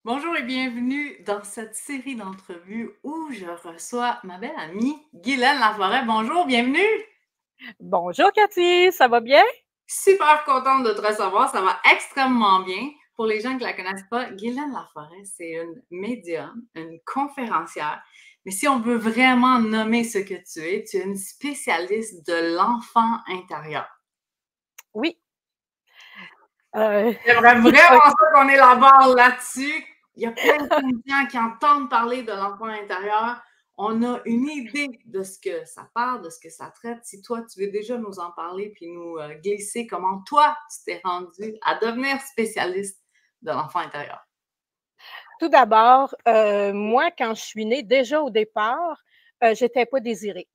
Bonjour et bienvenue dans cette série d'entrevues où je reçois ma belle amie Guylaine Laforêt. Bonjour, bienvenue! Bonjour Cathy, ça va bien? Super contente de te recevoir, ça va extrêmement bien. Pour les gens qui ne la connaissent pas, Guylaine Laforêt, c'est une médium, une conférencière. Mais si on veut vraiment nommer ce que tu es une spécialiste de l'enfant intérieur. Oui. J'aimerais vraiment ça qu'on élabore là-dessus. Il y a plein de gens qui entendent parler de l'enfant intérieur. On a une idée de ce que ça parle, de ce que ça traite. Si toi, tu veux déjà nous en parler puis nous glisser comment toi, tu t'es rendu à devenir spécialiste de l'enfant intérieur. Tout d'abord, moi, quand je suis née, déjà au départ, j'étais pas désirée.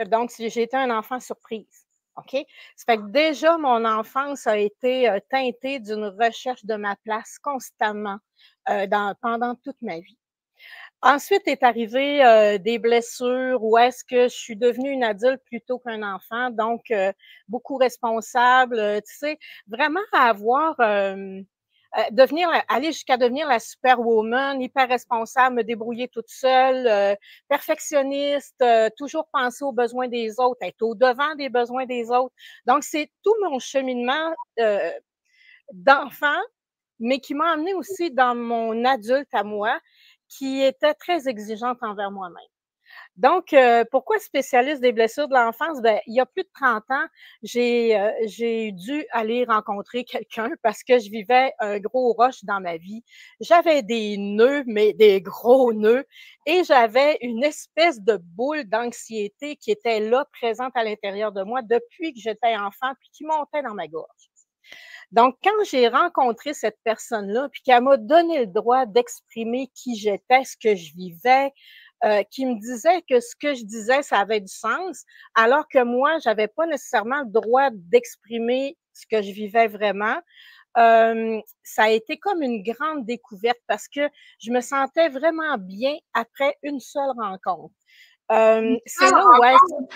Donc, j'ai été un enfant surprise. OK? Ça fait que déjà, mon enfance a été teintée d'une recherche de ma place constamment pendant toute ma vie. Ensuite est arrivé des blessures où est-ce que je suis devenue une adulte plutôt qu'un enfant, donc beaucoup responsable, tu sais, vraiment avoir aller jusqu'à devenir la superwoman, hyper responsable, me débrouiller toute seule, perfectionniste, toujours penser aux besoins des autres, être au devant des besoins des autres. Donc, c'est tout mon cheminement d'enfant, mais qui m'a amené aussi dans mon adulte à moi, qui était très exigeante envers moi-même. Donc, pourquoi spécialiste des blessures de l'enfance? Ben, il y a plus de 30 ans, j'ai dû aller rencontrer quelqu'un parce que je vivais un gros rush dans ma vie. J'avais des nœuds, mais des gros nœuds, et j'avais une espèce de boule d'anxiété qui était là, présente à l'intérieur de moi depuis que j'étais enfant, puis qui montait dans ma gorge. Donc, quand j'ai rencontré cette personne-là, puis qu'elle m'a donné le droit d'exprimer qui j'étais, ce que je vivais, qui me disait que ce que je disais, ça avait du sens, alors que moi, j'avais pas nécessairement le droit d'exprimer ce que je vivais vraiment. Ça a été comme une grande découverte parce que je me sentais vraiment bien après une seule rencontre. C'est là où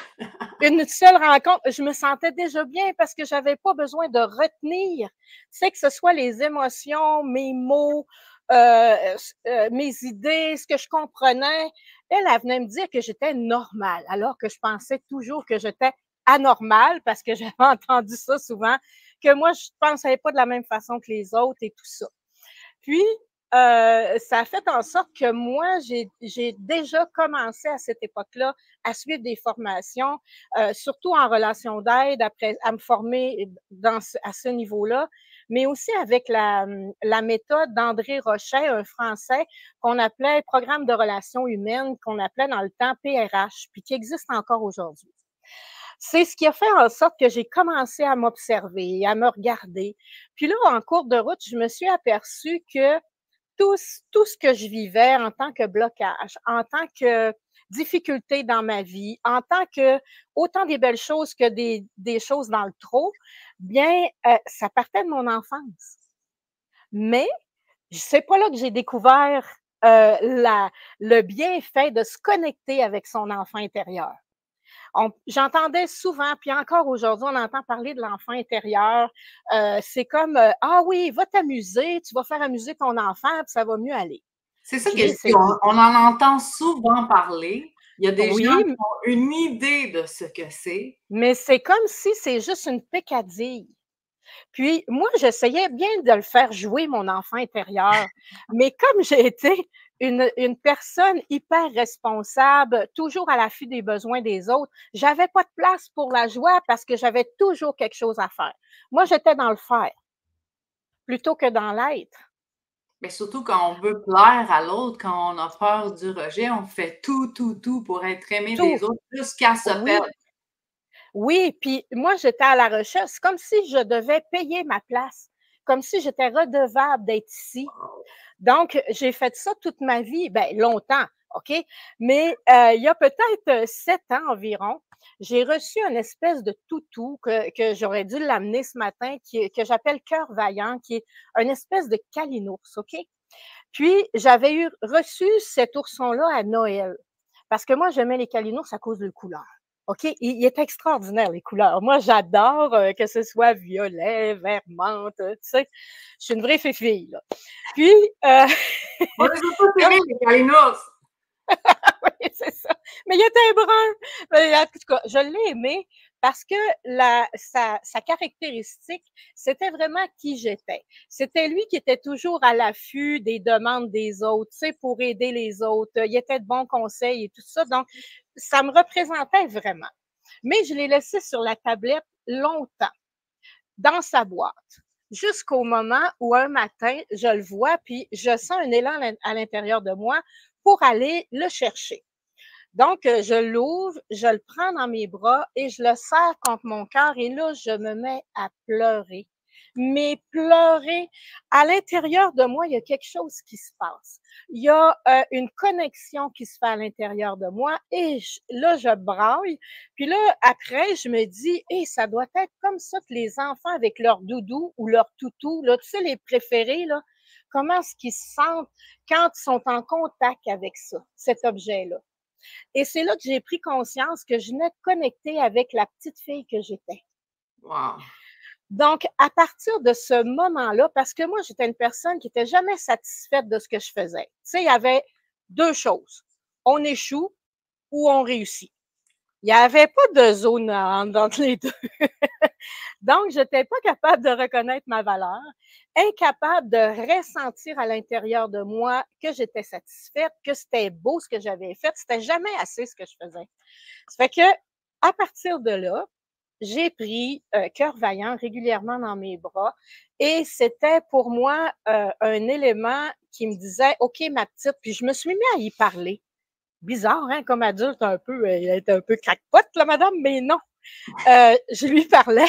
une seule rencontre, je me sentais déjà bien parce que j'avais pas besoin de retenir, tu sais, que ce soit les émotions, mes mots, mes idées, ce que je comprenais. Elle venait me dire que j'étais normale, alors que je pensais toujours que j'étais anormale parce que j'avais entendu ça souvent, que moi, je pensais pas de la même façon que les autres et tout ça. Puis, ça a fait en sorte que moi, j'ai déjà commencé à cette époque-là à suivre des formations, surtout en relation d'aide, à me former à ce niveau-là, mais aussi avec la méthode d'André Rochet, un Français qu'on appelait Programme de relations humaines, qu'on appelait dans le temps PRH, puis qui existe encore aujourd'hui. C'est ce qui a fait en sorte que j'ai commencé à m'observer, à me regarder. Puis là, en cours de route, je me suis aperçue que tout ce que je vivais en tant que blocage, en tant que difficulté dans ma vie, en tant que autant des belles choses que des choses dans le trop, bien, ça partait de mon enfance. Mais c'est pas là que j'ai découvert le bienfait de se connecter avec son enfant intérieur. J'entendais souvent, puis encore aujourd'hui, on entend parler de l'enfant intérieur. C'est comme, ah oui, va t'amuser, tu vas faire amuser ton enfant, puis ça va mieux aller. C'est ça Je que je dis, dis, on en entend souvent parler. Il y a des gens oui, qui ont une idée de ce que c'est. mais c'est comme si c'est juste une peccadille. Puis moi, j'essayais bien de le faire jouer, mon enfant intérieur, mais comme j'ai été une personne hyper responsable, toujours à l'affût des besoins des autres, j'avais pas de place pour la joie parce que j'avais toujours quelque chose à faire. Moi, j'étais dans le faire plutôt que dans l'être. Mais surtout quand on veut plaire à l'autre, quand on a peur du rejet, on fait tout pour être aimé Tout, des autres jusqu'à se oui. perdre. Oui, puis moi, j'étais à la recherche, c'est comme si je devais payer ma place, comme si j'étais redevable d'être ici. Donc, j'ai fait ça toute ma vie, ben longtemps, OK? Mais il y a peut-être 7 ans environ, j'ai reçu une espèce de toutou que j'aurais dû l'amener ce matin, que j'appelle Cœur Vaillant, qui est une espèce de calinours, OK? Puis, j'avais reçu cet ourson-là à Noël, parce que moi, j'aimais les calinours à cause de la couleur. OK? Il est extraordinaire, les couleurs. Moi, j'adore que ce soit violet, vert, menthe, tu sais. Je suis une vraie fille, là. Puis, On les a pas aimés, les Kalinours. Oui, c'est ça. Mais il était brun. Mais en tout cas, je l'ai aimé parce que sa caractéristique, c'était vraiment qui j'étais. C'était lui qui était toujours à l'affût des demandes des autres, tu sais, pour aider les autres. Il était de bons conseils et tout ça. Donc, ça me représentait vraiment. Mais je l'ai laissé sur la tablette longtemps, dans sa boîte, jusqu'au moment où un matin, je le vois, puis je sens un élan à l'intérieur de moi pour aller le chercher. Donc, je l'ouvre, je le prends dans mes bras et je le serre contre mon cœur et là, je me mets à pleurer. Mais pleurer, à l'intérieur de moi, il y a quelque chose qui se passe. Il y a une connexion qui se fait à l'intérieur de moi et là, je braille. Puis là, après, je me dis, hey, ça doit être comme ça que les enfants avec leur doudou ou leur toutou, là, tu sais, les préférés, là, comment est-ce qu'ils se sentent quand ils sont en contact avec ça, cet objet-là. Et c'est là que j'ai pris conscience que je venais de connecter avec la petite fille que j'étais. Wow. Donc, à partir de ce moment-là, parce que moi, j'étais une personne qui n'était jamais satisfaite de ce que je faisais. Tu sais, il y avait deux choses. On échoue ou on réussit. Il n'y avait pas de zone entre les deux. Donc, je n'étais pas capable de reconnaître ma valeur, incapable de ressentir à l'intérieur de moi que j'étais satisfaite, que c'était beau ce que j'avais fait. C'était jamais assez ce que je faisais. Ça fait que, à partir de là, j'ai pris Cœur Vaillant régulièrement dans mes bras et c'était pour moi un élément qui me disait « OK, ma petite », puis je me suis mis à y parler. Bizarre, hein, comme adulte un peu, elle était un peu crackpot, la madame, mais non. Je lui parlais.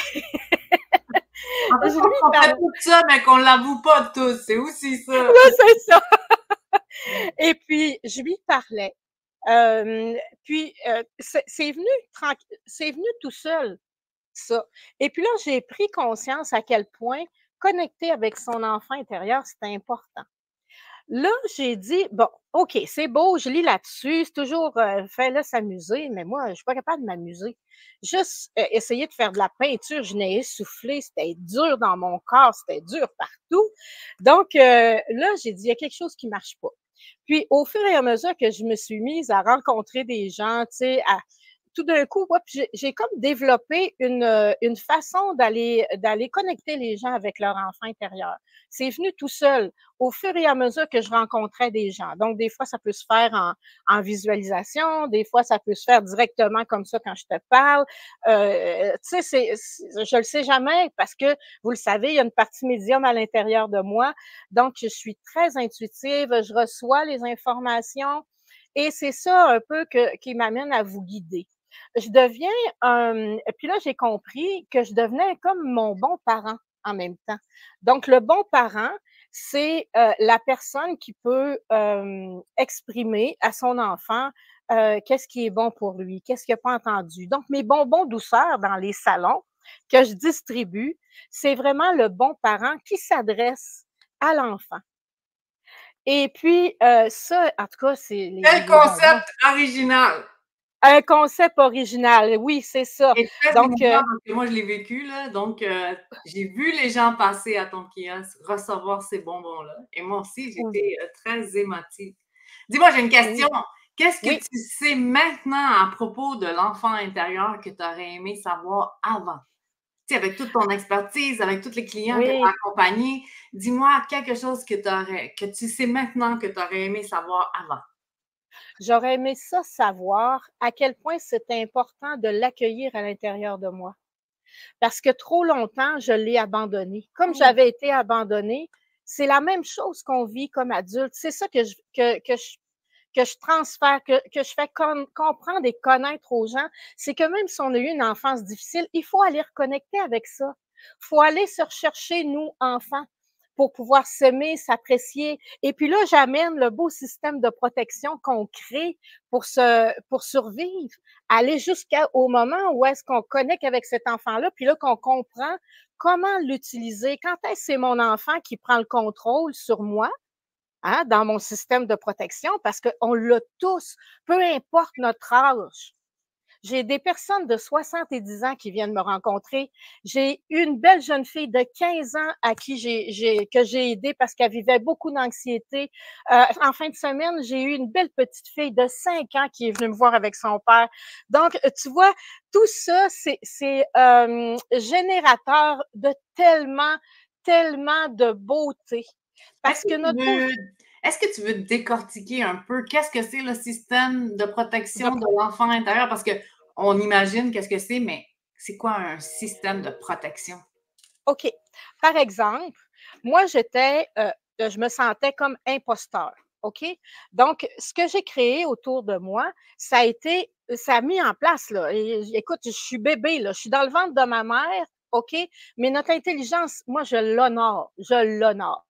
En fait, on fait tout ça, mais qu'on l'avoue pas tous. C'est aussi ça. Oui, c'est ça. Et puis, je lui parlais. Puis, c'est venu tout seul, ça. Et puis là, j'ai pris conscience à quel point connecter avec son enfant intérieur, c'était important. Là, j'ai dit, bon, OK, c'est beau, je lis là-dessus, c'est toujours fais-le s'amuser, mais moi, je suis pas capable de m'amuser. Juste essayer de faire de la peinture, je n'ai essoufflé, c'était dur dans mon corps, c'était dur partout. Donc, là, j'ai dit, il y a quelque chose qui marche pas. Puis, au fur et à mesure que je me suis mise à rencontrer des gens, tu sais, tout d'un coup, ouais, j'ai comme développé une façon d'aller connecter les gens avec leur enfant intérieur. C'est venu tout seul au fur et à mesure que je rencontrais des gens. Donc, des fois, ça peut se faire en visualisation, des fois, ça peut se faire directement comme ça quand je te parle. Tu sais, je le sais jamais parce que, vous le savez, il y a une partie médium à l'intérieur de moi. Donc, je suis très intuitive, je reçois les informations et c'est ça un peu qui m'amène à vous guider. Je deviens, puis là, j'ai compris que je devenais comme mon bon parent en même temps. Donc, le bon parent, c'est la personne qui peut exprimer à son enfant qu'est-ce qui est bon pour lui, qu'est-ce qu'il n'a pas entendu. Donc, mes bonbons douceurs dans les salons que je distribue, c'est vraiment le bon parent qui s'adresse à l'enfant. Et puis, ça, en tout cas, c'est Quel les bonbons. concept original! Un concept original, oui, c'est ça. Et très Donc, émouvant parce que moi, je l'ai vécu, là. Donc, j'ai vu les gens passer à ton kiosque, recevoir ces bonbons-là. Et moi aussi, j'étais très émotive. Dis-moi, j'ai une question. oui, Qu'est-ce que oui. tu sais maintenant à propos de l'enfant intérieur que tu aurais aimé savoir avant? Tu sais, avec toute ton expertise, avec tous les clients que tu as Oui, accompagnés, dis-moi quelque chose que tu sais maintenant que tu aurais aimé savoir avant. j'aurais aimé ça savoir à quel point c'était important de l'accueillir à l'intérieur de moi. Parce que trop longtemps, je l'ai abandonné. Comme Oh, j'avais été abandonnée, c'est la même chose qu'on vit comme adulte. C'est ça que je transfère, que je fais comprendre et connaître aux gens. C'est que même si on a eu une enfance difficile, il faut aller reconnecter avec ça. Il faut aller se rechercher, nous, enfants, pour pouvoir s'aimer, s'apprécier. Et puis là, j'amène le beau système de protection qu'on crée pour survivre, aller jusqu'au moment où est-ce qu'on connecte avec cet enfant-là, puis là, qu'on comprend comment l'utiliser. Quand est-ce que c'est mon enfant qui prend le contrôle sur moi, hein, dans mon système de protection, parce qu'on l'a tous, peu importe notre âge. J'ai des personnes de 70 ans qui viennent me rencontrer. J'ai une belle jeune fille de 15 ans à qui que j'ai aidé parce qu'elle vivait beaucoup d'anxiété. En fin de semaine, j'ai eu une belle petite fille de 5 ans qui est venue me voir avec son père. Donc, tu vois, tout ça, c'est générateur de tellement de beauté. Parce que notre Est-ce que tu veux décortiquer un peu qu'est-ce que c'est le système de protection de l'enfant intérieur? Parce qu'on imagine qu'est-ce que c'est, mais c'est quoi un système de protection? OK. Par exemple, moi, je me sentais comme imposteur. OK? Donc, ce que j'ai créé autour de moi, ça a mis en place, là. Écoute, je suis bébé, là. Je suis dans le ventre de ma mère. OK? Mais notre intelligence, moi, je l'honore. Je l'honore.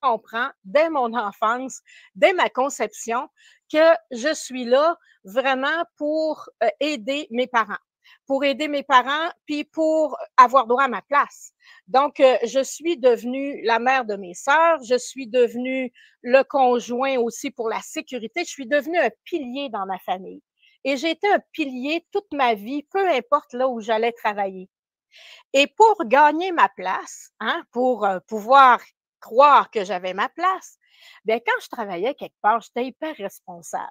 Je comprends dès mon enfance, dès ma conception, que je suis là vraiment pour aider mes parents. Pour aider mes parents, puis pour avoir droit à ma place. Donc, je suis devenue la mère de mes sœurs, je suis devenue le conjoint aussi pour la sécurité, je suis devenue un pilier dans ma famille. Et j'ai été un pilier toute ma vie, peu importe là où j'allais travailler. Et pour gagner ma place, hein, pour pouvoir croire que j'avais ma place, bien, quand je travaillais quelque part, j'étais hyper responsable.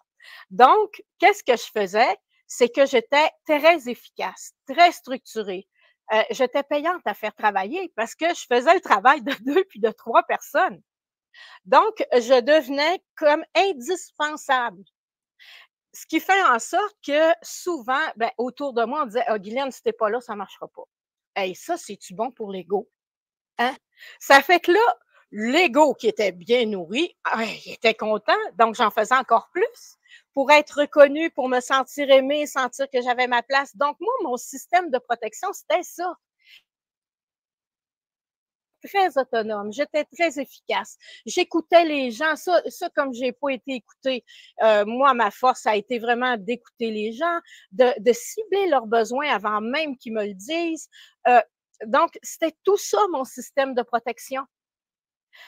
Donc, qu'est-ce que je faisais? C'est que j'étais très efficace, très structurée. J'étais payante à faire travailler parce que je faisais le travail de 2 puis de 3 personnes. Donc, je devenais comme indispensable. Ce qui fait en sorte que souvent, ben, autour de moi, on disait: «Ah, Guylaine, si t'es pas là, ça marchera pas». Hey, ça, c'est-tu bon pour l'ego? Hein? Ça fait que là, l'ego qui était bien nourri, il était content, donc j'en faisais encore plus pour être reconnu, pour me sentir aimée, sentir que j'avais ma place. Donc, moi, mon système de protection, c'était ça. Très autonome, j'étais très efficace. J'écoutais les gens, ça comme j'ai pas été écoutée, moi, ma force a été vraiment d'écouter les gens, de cibler leurs besoins avant même qu'ils me le disent. Donc, c'était tout ça mon système de protection.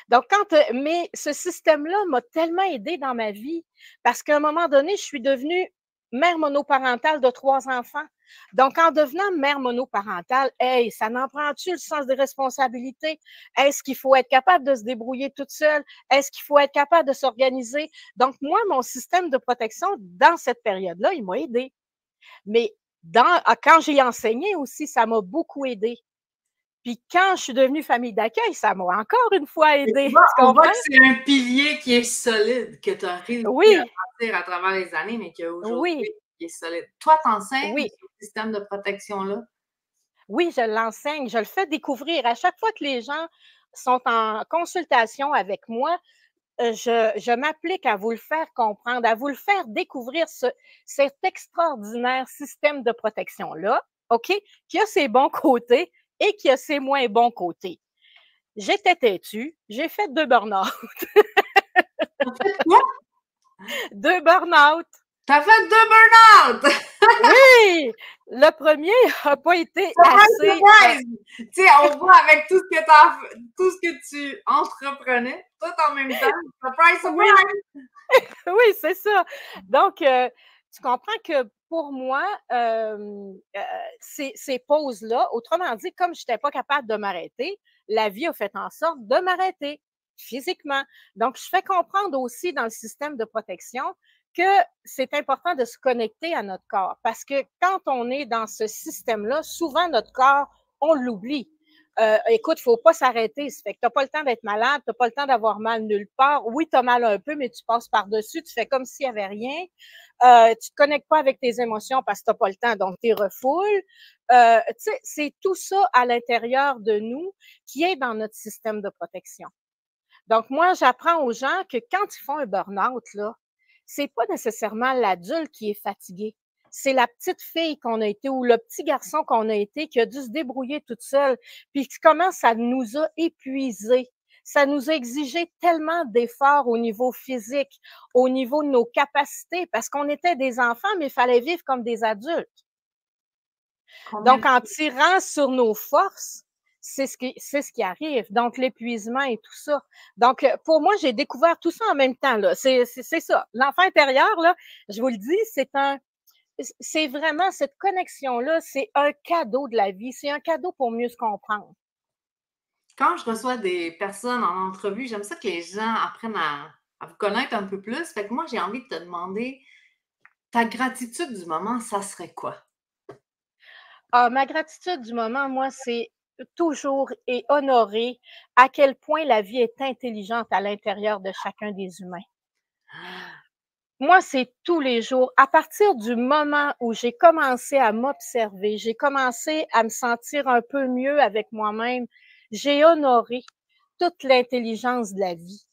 Donc, mais ce système-là m'a tellement aidée dans ma vie parce qu'à un moment donné, je suis devenue mère monoparentale de 3 enfants. Donc, en devenant mère monoparentale, hey, ça n'en prend-tu le sens des responsabilités? Est-ce qu'il faut être capable de se débrouiller toute seule? Est-ce qu'il faut être capable de s'organiser? Donc, moi, mon système de protection, dans cette période-là, il m'a aidée. Mais quand j'ai enseigné aussi, ça m'a beaucoup aidée. Puis quand je suis devenue famille d'accueil, ça m'a encore une fois aidée. On voit que c'est un pilier qui est solide, que tu as réussi à bâtir à travers les années, mais qu'aujourd'hui, il est solide. Toi, t'enseignes ce système de protection-là? Oui, je l'enseigne, je le fais découvrir. À chaque fois que les gens sont en consultation avec moi, je m'applique à vous le faire comprendre, à vous le faire découvrir cet extraordinaire système de protection-là, OK, qui a ses bons côtés et qui a ses moins bons côtés. J'étais têtue, j'ai fait 2 burn-out. T'as fait quoi? 2 burn-out. T'as fait 2 burn-out! Oui! Le premier n'a pas été assez... Tu sais, on voit avec tout ce que tu entreprenais, tout en même temps. Surprise, surprise! Oui, c'est ça. Donc, tu comprends que pour moi, ces pauses-là, autrement dit, comme je n'étais pas capable de m'arrêter, la vie a fait en sorte de m'arrêter physiquement. Donc, je fais comprendre aussi dans le système de protection que c'est important de se connecter à notre corps parce que quand on est dans ce système-là, souvent notre corps, on l'oublie. Écoute, il ne faut pas s'arrêter. Ça fait que tu n'as pas le temps d'être malade, tu n'as pas le temps d'avoir mal nulle part. Oui, tu as mal un peu, mais tu passes par-dessus, tu fais comme s'il n'y avait rien. Tu ne te connectes pas avec tes émotions parce que tu n'as pas le temps, donc tu refoules. C'est tout ça à l'intérieur de nous qui est dans notre système de protection. Donc, moi, j'apprends aux gens que quand ils font un burn-out, là, c'est pas nécessairement l'adulte qui est fatigué. C'est la petite fille qu'on a été ou le petit garçon qu'on a été qui a dû se débrouiller toute seule, puis comment ça nous a épuisés. Ça nous a exigé tellement d'efforts au niveau physique, au niveau de nos capacités, parce qu'on était des enfants, mais il fallait vivre comme des adultes. Donc, en tirant sur nos forces, c'est ce qui arrive. Donc, l'épuisement et tout ça. Donc, pour moi, j'ai découvert tout ça en même temps, là. C'est ça. L'enfant intérieur, là, je vous le dis, c'est vraiment cette connexion-là, c'est un cadeau de la vie, c'est un cadeau pour mieux se comprendre. Quand je reçois des personnes en entrevue, j'aime ça que les gens apprennent à vous connaître un peu plus. Fait que moi, j'ai envie de te demander, ta gratitude du moment, ça serait quoi? Ah, ma gratitude du moment, moi, c'est toujours et honorer à quel point la vie est intelligente à l'intérieur de chacun des humains. Moi, c'est tous les jours. À partir du moment où j'ai commencé à m'observer, j'ai commencé à me sentir un peu mieux avec moi-même, j'ai honoré toute l'intelligence de la vie.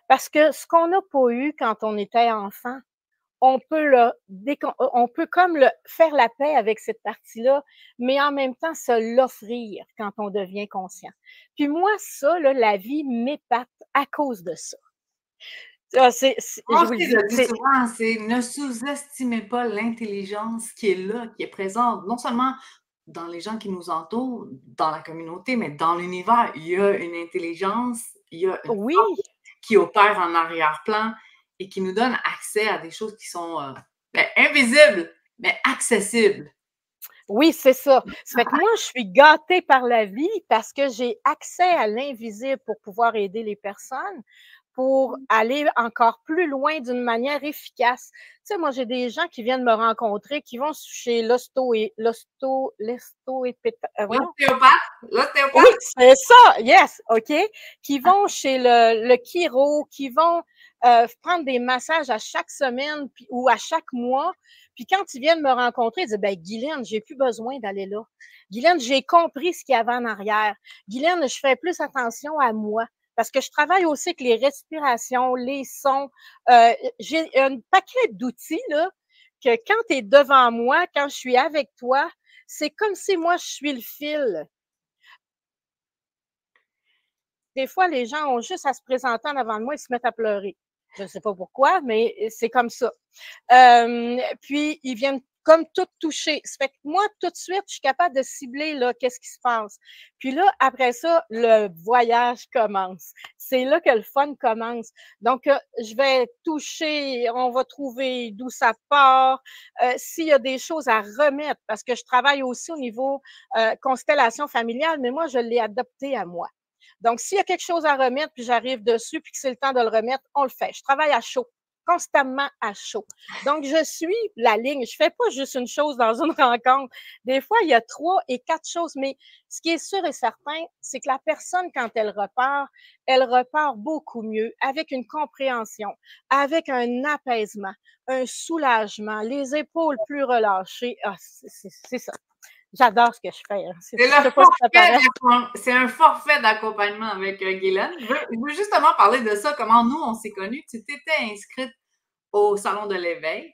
Parce que ce qu'on n'a pas eu quand on était enfant, on peut comme faire la paix avec cette partie-là, mais en même temps se l'offrir quand on devient conscient. Puis moi, ça, là, la vie m'épate à cause de ça. Ah, je Moi vous le aussi, je dis, le dis souvent, c'est ne sous-estimez pas l'intelligence qui est là, qui est présente, non seulement dans les gens qui nous entourent, dans la communauté, mais dans l'univers. Il y a une intelligence, il y a une oui, force qui opère en arrière-plan et qui nous donne accès à des choses qui sont invisibles, mais accessibles. oui, c'est ça. Ça fait que moi, je suis gâtée par la vie parce que j'ai accès à l'invisible pour pouvoir aider les personnes, pour aller encore plus loin d'une manière efficace. Tu sais, moi, j'ai des gens qui viennent me rencontrer, qui vont chez voyons. Oui, L'ostéopathe, c'est ça, yes, OK. Qui vont chez le chiro, qui vont prendre des massages à chaque semaine ou à chaque mois. Puis quand ils viennent me rencontrer, ils disent, ben, Guylaine, j'ai plus besoin d'aller là. Guylaine, j'ai compris ce qu'il y avait en arrière. Guylaine, je fais plus attention à moi. Parce que je travaille aussi avec les respirations, les sons. J'ai un paquet d'outils, là, que quand tu es devant moi, quand je suis avec toi, c'est comme si moi, je suis le fil. Des fois, les gens ont juste à se présenter en avant de moi et se mettent à pleurer. Je ne sais pas pourquoi, mais c'est comme ça. Puis, ils viennent comme tout toucher. Ça fait que moi, tout de suite, je suis capable de cibler là, qu'est-ce qui se passe. Puis là, après ça, le voyage commence. C'est là que le fun commence. Donc, je vais toucher, on va trouver d'où ça part, s'il y a des choses à remettre, parce que je travaille aussi au niveau constellation familiale, mais moi, je l'ai adopté à moi. Donc, s'il y a quelque chose à remettre, puis j'arrive dessus, puis que c'est le temps de le remettre, on le fait. Je travaille à chaud, constamment à chaud. Donc, je suis la ligne. Je fais pas juste une chose dans une rencontre. Des fois, il y a 3 et 4 choses, mais ce qui est sûr et certain, c'est que la personne, quand elle repart beaucoup mieux, avec une compréhension, avec un apaisement, un soulagement, les épaules plus relâchées. Ah, c'est ça. J'adore ce que je fais. Hein. C'est un forfait d'accompagnement avec Guylaine. Je veux justement parler de ça, comment nous, on s'est connus. Tu t'étais inscrite au Salon de l'éveil.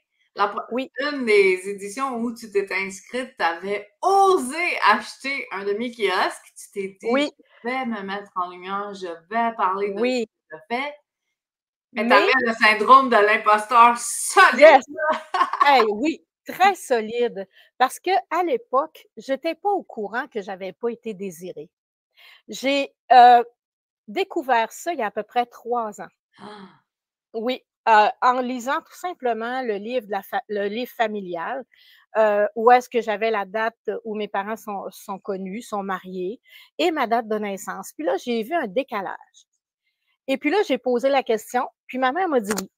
Oui. Une des éditions où tu t'étais inscrite, tu avais osé acheter un demi-kiosque. Tu t'es dit, Oui. je vais me mettre en lumière, je vais parler de ce que tu fais. Mais tu avais le syndrome de l'imposteur solide. Yes. Hey, oui, très solide. Parce que à l'époque, je n'étais pas au courant que je n'avais pas été désirée. J'ai découvert ça il y a à peu près 3 ans. Ah. Oui, en lisant tout simplement le livre, le livre familial, où est-ce que j'avais la date où mes parents sont connus, sont mariés, et ma date de naissance. Puis là, j'ai vu un décalage. Et puis là, j'ai posé la question, puis ma mère m'a dit oui.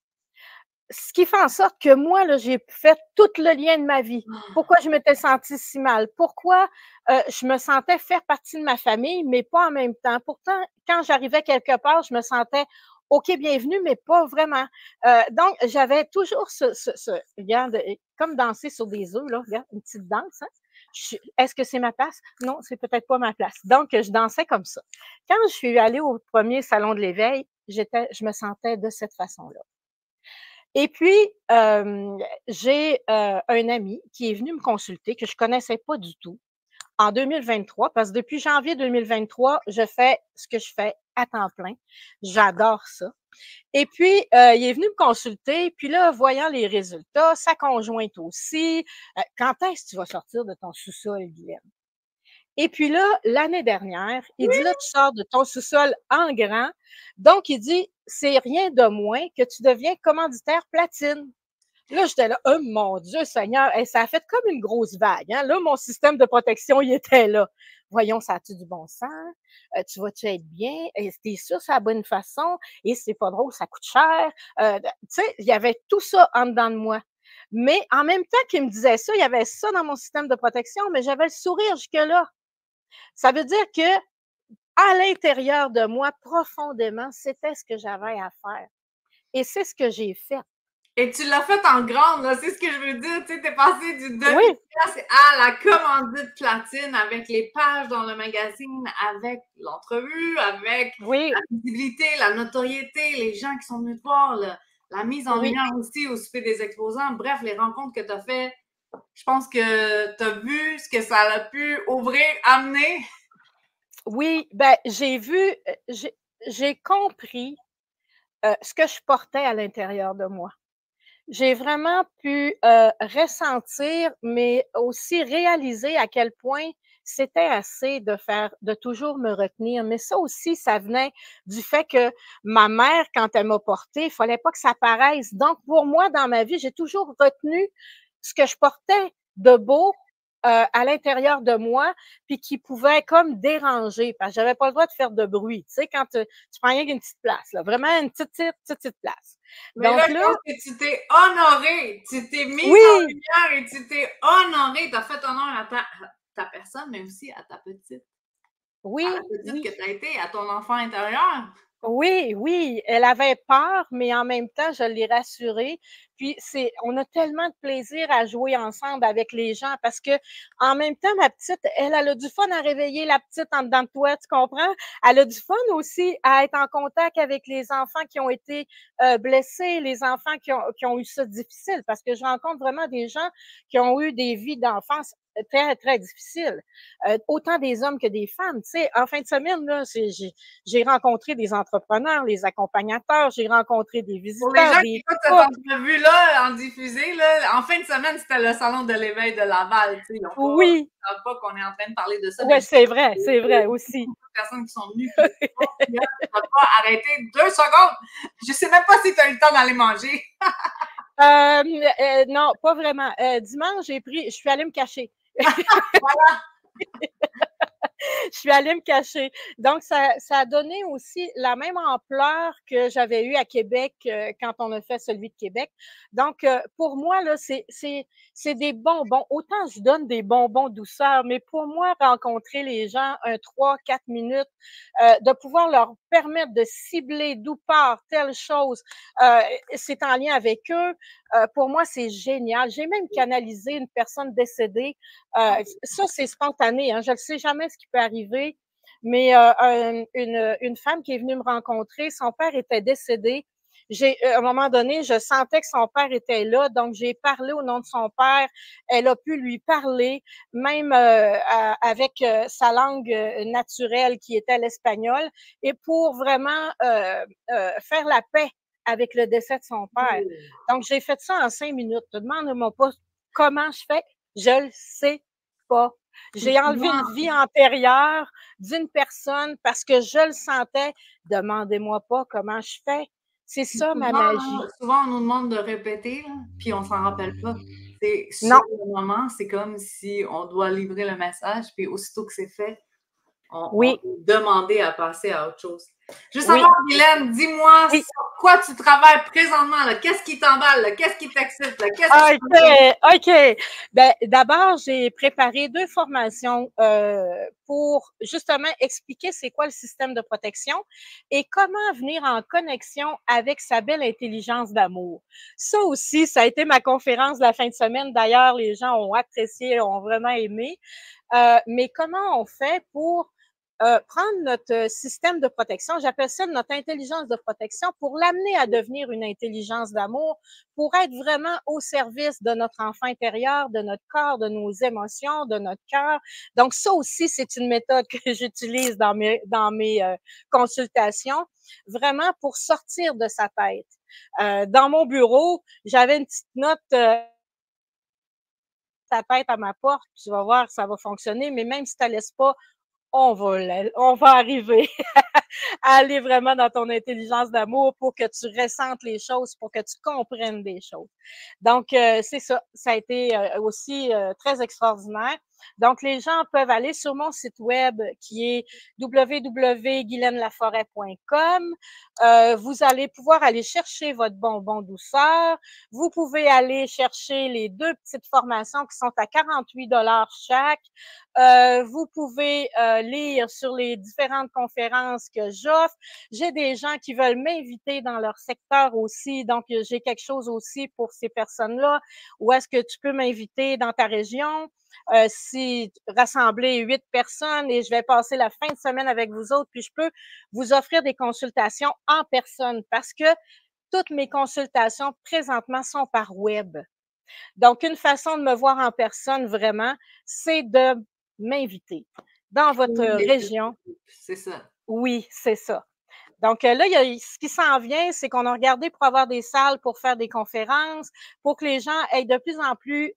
Ce qui fait en sorte que moi, là, j'ai fait tout le lien de ma vie. Pourquoi je m'étais sentie si mal? Pourquoi je me sentais faire partie de ma famille, mais pas en même temps? Pourtant, quand j'arrivais quelque part, je me sentais OK, bienvenue, mais pas vraiment. Donc, j'avais toujours regarde, comme danser sur des œufs, là, regarde, une petite danse. Hein? Est-ce que c'est ma place? Non, c'est peut-être pas ma place. Donc, je dansais comme ça. Quand je suis allée au premier salon de l'éveil, je me sentais de cette façon-là. Et puis, j'ai un ami qui est venu me consulter, que je connaissais pas du tout, en 2023, parce que depuis janvier 2023, je fais ce que je fais à temps plein. J'adore ça. Et puis, il est venu me consulter, puis là, voyant les résultats, sa conjointe aussi, quand est-ce que tu vas sortir de ton sous-sol, Guylaine? Et puis là, l'année dernière, il dit, là, tu sors de ton sous-sol en grand. Donc, il dit, c'est rien de moins que tu deviens commanditaire platine. Là, j'étais là, oh mon Dieu Seigneur, et ça a fait comme une grosse vague. Hein? Là, mon système de protection, il était là. Voyons, ça a-tu du bon sens? Tu vas-tu être bien? T'es sûr c'est la bonne façon? Et c'est pas drôle, ça coûte cher. Tu sais, il y avait tout ça en dedans de moi. Mais en même temps qu'il me disait ça, il y avait ça dans mon système de protection, mais j'avais le sourire jusque-là. Ça veut dire que à l'intérieur de moi, profondément, c'était ce que j'avais à faire. Et c'est ce que j'ai fait. Et tu l'as fait en grande, là, c'est ce que je veux dire. Tu sais, t'es passé du Oui. demi-pièce à la commandite platine avec les pages dans le magazine, avec l'entrevue, avec Oui. la visibilité, la notoriété, les gens qui sont venus te voir, la mise en lumière aussi au souper des exposants. Bref, les rencontres que tu as fait, je pense que tu as vu ce que ça a pu ouvrir, amener. Oui, ben j'ai vu, j'ai compris ce que je portais à l'intérieur de moi. J'ai vraiment pu ressentir, mais aussi réaliser à quel point c'était assez de toujours me retenir. Mais ça aussi, ça venait du fait que ma mère, quand elle m'a portée, il fallait pas que ça paraisse. Donc, pour moi, dans ma vie, j'ai toujours retenu ce que je portais de beau à l'intérieur de moi, puis qui pouvait comme déranger, parce que j'avais pas le droit de faire de bruit. Tu sais, quand tu prends rien qu'une petite place, là, vraiment une petite place. Mais Donc là, je pense que tu t'es honorée, tu t'es mise en lumière et tu t'es honorée, tu as fait honneur à ta personne, mais aussi à ta petite. Oui, à la petite que tu as été, à ton enfant intérieur. Oui, oui, elle avait peur, mais en même temps, je l'ai rassurée. Puis on a tellement de plaisir à jouer ensemble avec les gens parce que en même temps, ma petite, elle a du fun à réveiller la petite en dedans de toi, tu comprends? Elle a du fun aussi à être en contact avec les enfants qui ont été blessés, les enfants qui ont eu ça difficile parce que je rencontre vraiment des gens qui ont eu des vies d'enfance très, très difficiles. Autant des hommes que des femmes. Tu sais, en fin de semaine, là, j'ai rencontré des entrepreneurs, les accompagnateurs, j'ai rencontré des Pour les visiteurs, gens qui des écoutent cette entrevue-là en diffusé, là, en fin de semaine, c'était le salon de l'éveil de Laval. Ils ne savent pas qu'on est en train de parler de ça. Oui, c'est vrai aussi. Beaucoup de personnes qui sont venues, puis tu n'as pas arrêté 2 secondes. Je ne sais même pas si tu as eu le temps d'aller manger. Non, pas vraiment. Dimanche, je suis allée me cacher. Voilà. Je suis allée me cacher. Donc, ça a donné aussi la même ampleur que j'avais eu à Québec quand on a fait celui de Québec. Donc, pour moi, là, c'est des bonbons. Autant je donne des bonbons douceur, mais pour moi, rencontrer les gens 3-4 minutes, de pouvoir leur permettre de cibler d'où part telle chose, c'est en lien avec eux. Pour moi, c'est génial. J'ai même canalisé une personne décédée. Ça, c'est spontané. Hein. Je ne sais jamais ce qui peut arriver. Mais une femme qui est venue me rencontrer, son père était décédé. À un moment donné, je sentais que son père était là, donc j'ai parlé au nom de son père. Elle a pu lui parler, même avec sa langue naturelle qui était l'espagnol, et pour vraiment faire la paix avec le décès de son père. Donc, j'ai fait ça en 5 minutes. Demande-moi pas comment je fais. Je le sais pas. J'ai enlevé une vie antérieure d'une personne parce que je le sentais. Demandez-moi pas comment je fais. C'est ça ma magie. Souvent, on nous demande de répéter, là, puis on s'en rappelle pas. C'est sur le moment, c'est comme si on doit livrer le message, puis aussitôt que c'est fait, on est demandé à passer à autre chose. Juste avant, Guylaine, dis-moi sur quoi tu travailles présentement. Qu'est-ce qui t'emballe? Qu'est-ce qui t'excite? OK. Ben, d'abord, j'ai préparé 2 formations pour justement expliquer c'est quoi le système de protection et comment venir en connexion avec sa belle intelligence d'amour. Ça aussi, ça a été ma conférence de la fin de semaine. D'ailleurs, les gens ont apprécié, ont vraiment aimé. Mais comment on fait pour prendre notre système de protection, j'appelle ça notre intelligence de protection, pour l'amener à devenir une intelligence d'amour, pour être vraiment au service de notre enfant intérieur, de notre corps, de nos émotions, de notre cœur. Donc, ça aussi, c'est une méthode que j'utilise dans mes consultations, vraiment pour sortir de sa tête. Dans mon bureau, j'avais une petite note ta tête à ma porte, puis tu vas voir, ça va fonctionner, mais même si tu ne la laisses pas on va arriver à aller vraiment dans ton intelligence d'amour pour que tu ressentes les choses, pour que tu comprennes des choses. Donc, c'est ça. Ça a été aussi très extraordinaire. Donc, les gens peuvent aller sur mon site web qui est www.guylainelaforêt.com. Vous allez pouvoir aller chercher votre bonbon douceur. Vous pouvez aller chercher les 2 petites formations qui sont à 48 $ chaque. Vous pouvez lire sur les différentes conférences que j'offre. J'ai des gens qui veulent m'inviter dans leur secteur aussi, donc j'ai quelque chose aussi pour ces personnes-là. Où est-ce que tu peux m'inviter dans ta région? Si rassembler 8 personnes et je vais passer la fin de semaine avec vous autres, puis je peux vous offrir des consultations en personne parce que toutes mes consultations présentement sont par web. Donc, une façon de me voir en personne vraiment, c'est de m'inviter dans votre région. C'est ça. Oui, c'est ça. Donc là, il y a, ce qui s'en vient, c'est qu'on a regardé pour avoir des salles pour faire des conférences, pour que les gens aient de plus en plus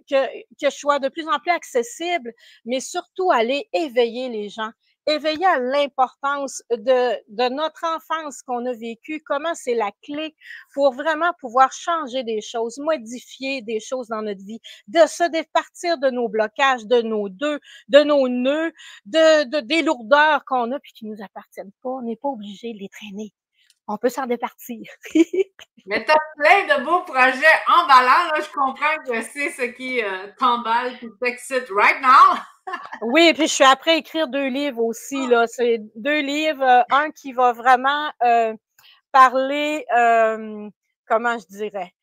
que je sois de plus en plus accessible, mais surtout aller éveiller les gens, éveiller à l'importance de notre enfance qu'on a vécue, comment c'est la clé pour vraiment pouvoir changer des choses, modifier des choses dans notre vie, de se départir de nos blocages, de nos nœuds, des lourdeurs qu'on a puis qui nous appartiennent pas. On n'est pas obligé de les traîner. On peut s'en départir. Mais tu as plein de beaux projets emballants. Là, je comprends que c'est ce qui t'emballe, qui t'excite right now. Oui, puis je suis après à écrire 2 livres aussi. Là. C'est 2 livres. Un qui va vraiment parler, comment je dirais,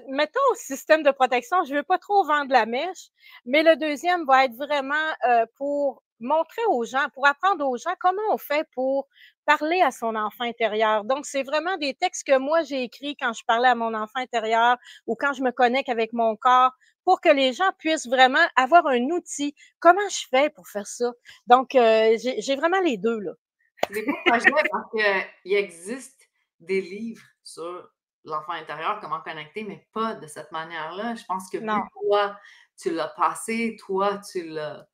mettons système de protection. Je ne veux pas trop vendre la mèche, mais le deuxième va être vraiment pour montrer aux gens, pour apprendre aux gens comment on fait pour parler à son enfant intérieur. Donc, c'est vraiment des textes que moi, j'ai écrits quand je parlais à mon enfant intérieur ou quand je me connecte avec mon corps pour que les gens puissent vraiment avoir un outil. Comment je fais pour faire ça? Donc, j'ai vraiment les deux, là. Des beaux projets parce qu'il existe des livres sur l'enfant intérieur, comment connecter, mais pas de cette manière-là. Je pense que vu que toi, tu l'as passé, toi, tu l'as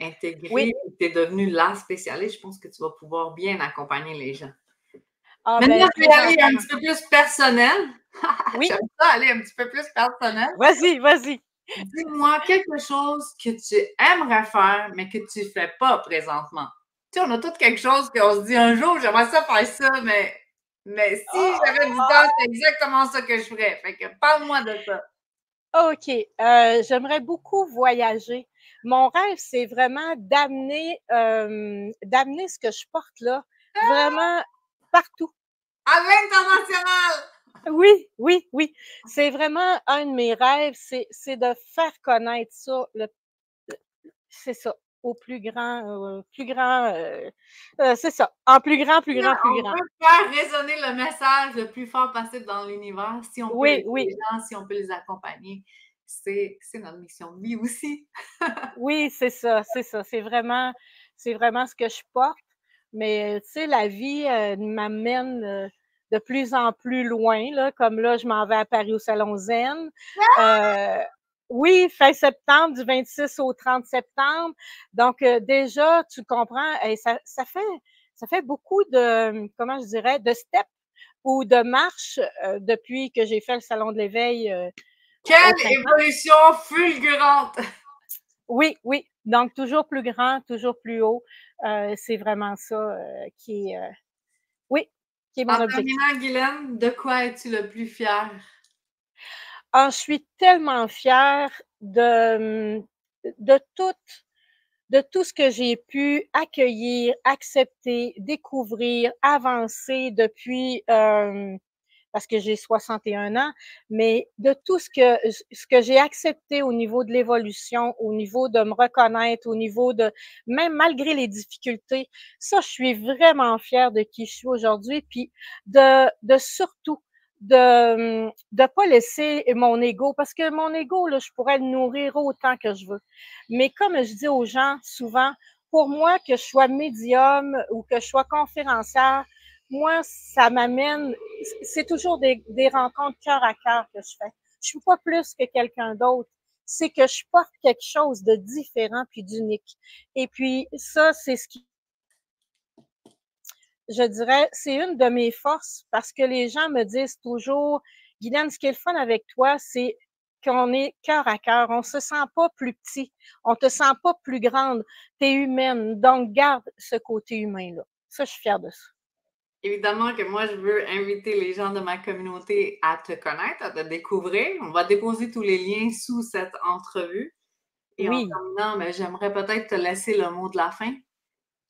intégré, Oui. tu es devenue la spécialiste, je pense que tu vas pouvoir bien accompagner les gens. Ah, Maintenant, je vais aller un présentement. petit peu plus personnel. Oui. J'aime ça aller un petit peu plus personnel. Vas-y, vas-y. Dis-moi quelque chose que tu aimerais faire, mais que tu ne fais pas présentement. Tu sais, on a tout quelque chose qu'on se dit un jour, j'aimerais ça faire ça, mais si j'avais du temps, c'est exactement ça que je ferais. Fait que parle-moi de ça. OK. J'aimerais beaucoup voyager. Mon rêve, c'est vraiment d'amener ce que je porte là, vraiment partout. À l'international! Oui, oui, oui. C'est vraiment un de mes rêves, c'est de faire connaître ça, c'est ça, au plus grand, c'est ça, en plus grand, plus grand, plus On grand. peut faire résonner le message le plus fort possible dans l'univers. Si on peut Oui, aider oui. les gens, si on peut les accompagner, c'est notre mission de vie aussi. Oui, c'est ça, c'est ça. C'est vraiment ce que je porte. Mais tu sais, la vie m'amène de plus en plus loin, là, comme là, je m'en vais à Paris au Salon Zen. Oui, fin septembre, du 26 au 30 septembre. Donc, déjà, tu comprends, ça fait beaucoup de, comment je dirais, de steps ou de marches depuis que j'ai fait le Salon de l'éveil au Quelle printemps. évolution fulgurante! Oui, oui. Donc, toujours plus grand, toujours plus haut. C'est vraiment ça qui est, oui, qui est mon En objectif. terminant, Guylaine, de quoi es-tu le plus fière? Ah, je suis tellement fière de tout, de tout ce que j'ai pu accueillir, accepter, découvrir, avancer depuis parce que j'ai 61 ans, mais de tout ce que j'ai accepté au niveau de l'évolution, au niveau de me reconnaître, au niveau de même malgré les difficultés, ça, je suis vraiment fière de qui je suis aujourd'hui, puis de surtout de pas laisser mon ego, parce que mon ego, là, je pourrais le nourrir autant que je veux. Mais comme je dis aux gens souvent, pour moi, que je sois médium ou que je sois conférencière, moi, ça m'amène, c'est toujours des rencontres cœur à cœur que je fais. Je suis pas plus que quelqu'un d'autre. c'est que je porte quelque chose de différent puis d'unique. Et puis ça, c'est ce qui, je dirais, c'est une de mes forces parce que les gens me disent toujours, Guylaine, ce qui est le fun avec toi, c'est qu'on est cœur à cœur. On se sent pas plus petit. On te sent pas plus grande. Tu es humaine. Donc, garde ce côté humain-là. Ça, je suis fière de ça. Évidemment que moi, je veux inviter les gens de ma communauté à te connaître, à te découvrir. On va déposer tous les liens sous cette entrevue. Et en Oui. terminant, ben, j'aimerais peut-être te laisser le mot de la fin.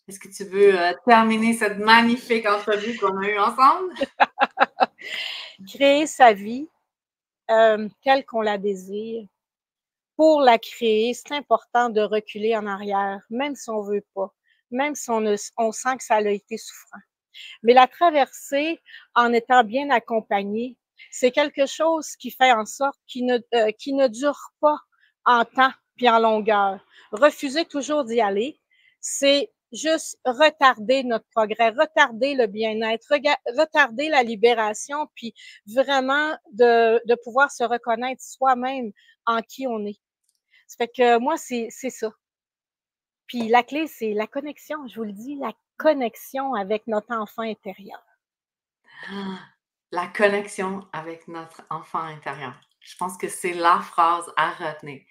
Est-ce que tu veux terminer cette magnifique entrevue qu'on a eue ensemble? Créer sa vie telle qu'on la désire. Pour la créer, c'est important de reculer en arrière, même si on veut pas, même si on sent que ça a été souffrant. Mais la traversée, en étant bien accompagné, c'est quelque chose qui fait en sorte qu'il ne dure pas en temps puis en longueur. Refuser toujours d'y aller, c'est juste retarder notre progrès, retarder le bien-être, retarder la libération, puis vraiment de pouvoir se reconnaître soi-même en qui on est. Ça fait que moi, c'est ça. Puis la clé, c'est la connexion, je vous le dis, la connexion avec notre enfant intérieur. La connexion avec notre enfant intérieur. Je pense que c'est la phrase à retenir.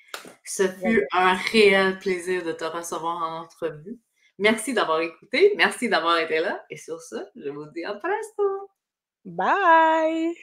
Ce fut un réel plaisir de te recevoir en entrevue. Merci d'avoir écouté, merci d'avoir été là. Et sur ce, je vous dis à presto. Bye!